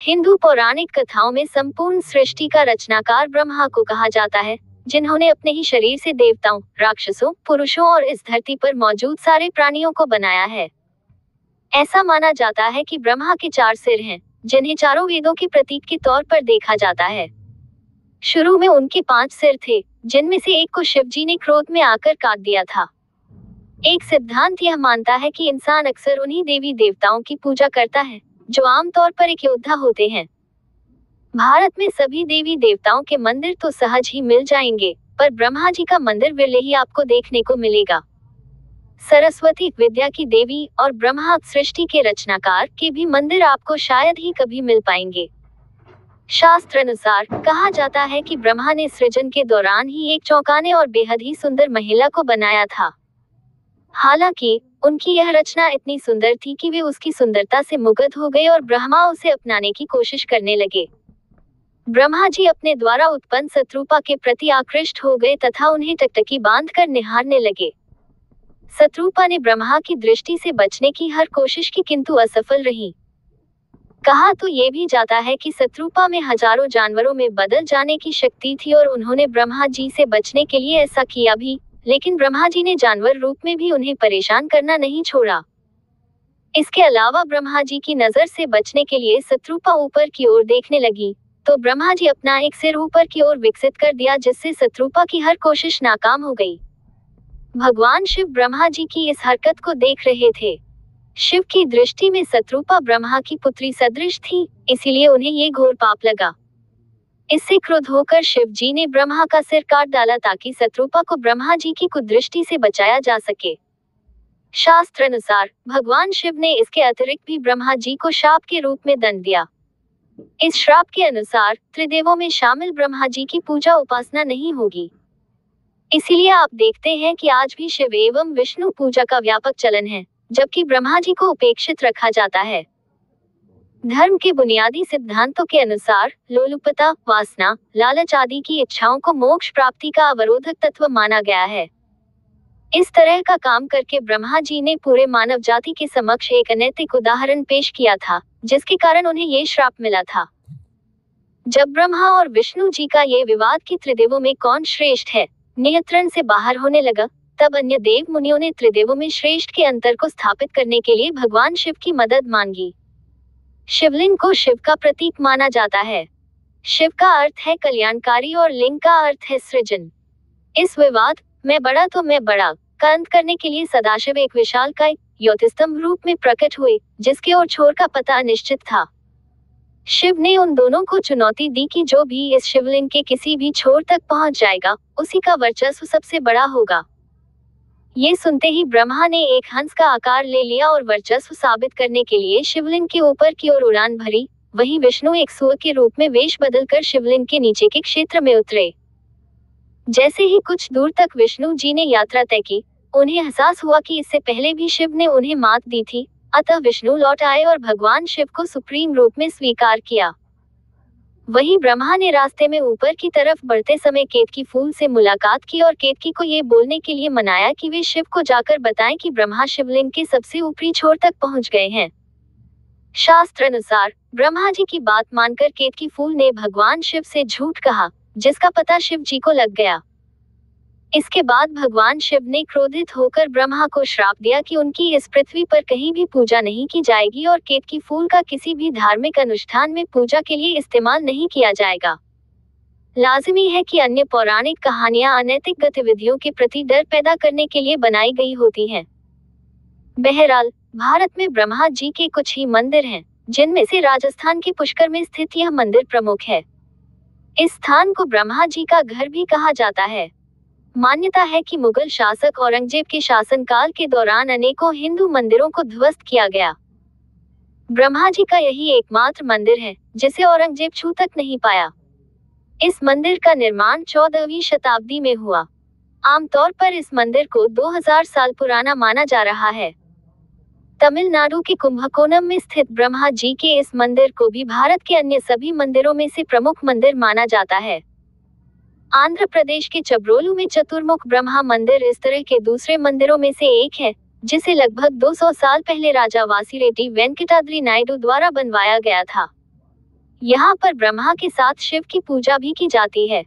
हिंदू पौराणिक कथाओं में संपूर्ण सृष्टि का रचनाकार ब्रह्मा को कहा जाता है, जिन्होंने अपने ही शरीर से देवताओं, राक्षसों, पुरुषों और इस धरती पर मौजूद सारे प्राणियों को बनाया है। ऐसा माना जाता है कि ब्रह्मा के 4 सिर हैं, जिन्हें चारों वेदों के प्रतीक के तौर पर देखा जाता है। शुरू में उनके 5 सिर थे, जिनमें से एक को शिवजी ने क्रोध में आकर काट दिया था। एक सिद्धांत यह मानता है कि इंसान अक्सर उन्हीं देवी देवताओं की पूजा करता है, जो आमतौर पर एक योद्धा होते हैं। भारत में सभी देवी देवताओं के मंदिर तो सहज ही मिल जाएंगे, पर ब्रह्मा जी का मंदिर विरले ही आपको देखने को मिलेगा। सरस्वती विद्या की देवी और ब्रह्मा सृष्टि के रचनाकार के भी मंदिर आपको शायद ही कभी मिल पाएंगे। शास्त्र अनुसार कहा जाता है कि ब्रह्मा ने सृजन के दौरान ही एक चौंकाने और बेहद ही सुंदर महिला को बनाया था। हालांकि उनकी यह रचना इतनी सुंदर थी कि वे उसकी सुंदरता से मुग्ध हो गए और ब्रह्मा उसे अपनाने की कोशिश करने लगे। ब्रह्मा जी अपने द्वारा उत्पन्न शत्रुपा के प्रति आकृष्ट हो गए तथा उन्हें टकटकी बांधकर निहारने लगे। शत्रुपा ने ब्रह्मा की दृष्टि से बचने की हर कोशिश की, किंतु असफल रही। कहा तो ये भी जाता है कि शत्रुपा में हजारों जानवरों में बदल जाने की शक्ति थी और उन्होंने ब्रह्मा जी से बचने के लिए ऐसा किया भी, लेकिन ब्रह्मा जी ने जानवर रूप में भी उन्हें परेशान करना नहीं छोड़ा। इसके अलावा ब्रह्मा जी की नजर से बचने के लिए शत्रुपा ऊपर की ओर देखने लगी, तो ब्रह्मा जी अपना एक सिर ऊपर की ओर विकसित कर दिया, जिससे शत्रुपा की हर कोशिश नाकाम हो गई। भगवान शिव ब्रह्मा जी की इस हरकत को देख रहे थे। शिव की दृष्टि में शत्रुपा ब्रह्मा की पुत्री सदृश थी, इसीलिए उन्हें ये घोर पाप लगा। इससे क्रुद्ध होकर शिव जी ने ब्रह्मा का सिर काट डाला ताकि शत्रुपा को ब्रह्मा जी की कुदृष्टि से बचाया जा सके। शास्त्र अनुसार भगवान शिव ने इसके अतिरिक्त भी ब्रह्मा जी को शाप के रूप में दंड दिया। इस श्राप के अनुसार त्रिदेवों में शामिल ब्रह्मा जी की पूजा उपासना नहीं होगी। इसीलिए आप देखते हैं कि आज भी शिव एवं विष्णु पूजा का व्यापक चलन है, जबकि ब्रह्मा जी को उपेक्षित रखा जाता है। धर्म के बुनियादी सिद्धांतों के अनुसार लोलुपता, वासना, लालच आदि की इच्छाओं को मोक्ष प्राप्ति का अवरोधक तत्व माना गया है। इस तरह का काम करके ब्रह्मा जी ने पूरे मानव जाति के समक्ष एक अनैतिक उदाहरण पेश किया था, जिसके कारण उन्हें ये श्राप मिला था। जब ब्रह्मा और विष्णु जी का ये विवाद कि त्रिदेवों में कौन श्रेष्ठ है नियंत्रण से बाहर होने लगा, तब अन्य देव मुनियों ने त्रिदेवों में श्रेष्ठ के अंतर को स्थापित करने के लिए भगवान शिव की मदद मांगी। शिवलिंग को शिव का प्रतीक माना जाता है। शिव का अर्थ है कल्याणकारी और लिंग का अर्थ है सृजन। इस विवाद मैं बड़ा तो मैं बड़ा का अंत करने के लिए सदाशिव एक विशालकाय ज्योतिस्तंभ रूप में प्रकट हुए, जिसके ओर छोर का पता अनिश्चित था। शिव ने उन दोनों को चुनौती दी कि जो भी इस शिवलिंग के किसी भी छोर तक पहुंच जाएगा, उसी का वर्चस्व सबसे बड़ा होगा। ये सुनते ही ब्रह्मा ने एक हंस का आकार ले लिया और वर्चस्व साबित करने के लिए शिवलिंग के ऊपर की ओर उड़ान भरी। वहीं विष्णु एक सुअर के रूप में वेश बदलकर शिवलिंग के नीचे के क्षेत्र में उतरे। जैसे ही कुछ दूर तक विष्णु जी ने यात्रा तय की, उन्हें एहसास हुआ कि इससे पहले भी शिव ने उन्हें मात दी थी, अतः विष्णु लौट आए और भगवान शिव को सुप्रीम रूप में स्वीकार किया। वहीं ब्रह्मा ने रास्ते में ऊपर की तरफ बढ़ते समय केतकी फूल से मुलाकात की और केतकी को ये बोलने के लिए मनाया कि वे शिव को जाकर बताएं कि ब्रह्मा शिवलिंग के सबसे ऊपरी छोर तक पहुंच गए हैं। शास्त्र अनुसार ब्रह्मा जी की बात मानकर केतकी फूल ने भगवान शिव से झूठ कहा, जिसका पता शिव जी को लग गया। इसके बाद भगवान शिव ने क्रोधित होकर ब्रह्मा को श्राप दिया कि उनकी इस पृथ्वी पर कहीं भी पूजा नहीं की जाएगी और केतकी फूल का किसी भी धार्मिक अनुष्ठान में पूजा के लिए इस्तेमाल नहीं किया जाएगा। लाजिमी है कि अन्य पौराणिक कहानियां अनैतिक गतिविधियों के प्रति डर पैदा करने के लिए बनाई गई होती हैं। बहरहाल भारत में ब्रह्मा जी के कुछ ही मंदिर हैं, जिनमें से राजस्थान के पुष्कर में स्थित यह मंदिर प्रमुख है। इस स्थान को ब्रह्मा जी का घर भी कहा जाता है। मान्यता है कि मुगल शासक औरंगजेब के शासनकाल के दौरान अनेकों हिंदू मंदिरों को ध्वस्त किया गया। ब्रह्मा जी का यही एकमात्र मंदिर है जिसे औरंगजेब छू तक नहीं पाया। इस मंदिर का निर्माण 14वीं शताब्दी में हुआ। आमतौर पर इस मंदिर को 2000 साल पुराना माना जा रहा है। तमिलनाडु के कुंभकोणम में स्थित ब्रह्मा जी के इस मंदिर को भी भारत के अन्य सभी मंदिरों में से प्रमुख मंदिर माना जाता है। आंध्र प्रदेश के चब्रोलू में चतुर्मुख ब्रह्मा मंदिर इस तरह के दूसरे मंदिरों में से एक है, जिसे लगभग 200 साल पहले राजा वासिरेड्डी वेंकटाद्रि नायडू द्वारा बनवाया गया था। यहाँ पर ब्रह्मा के साथ शिव की पूजा भी की जाती है।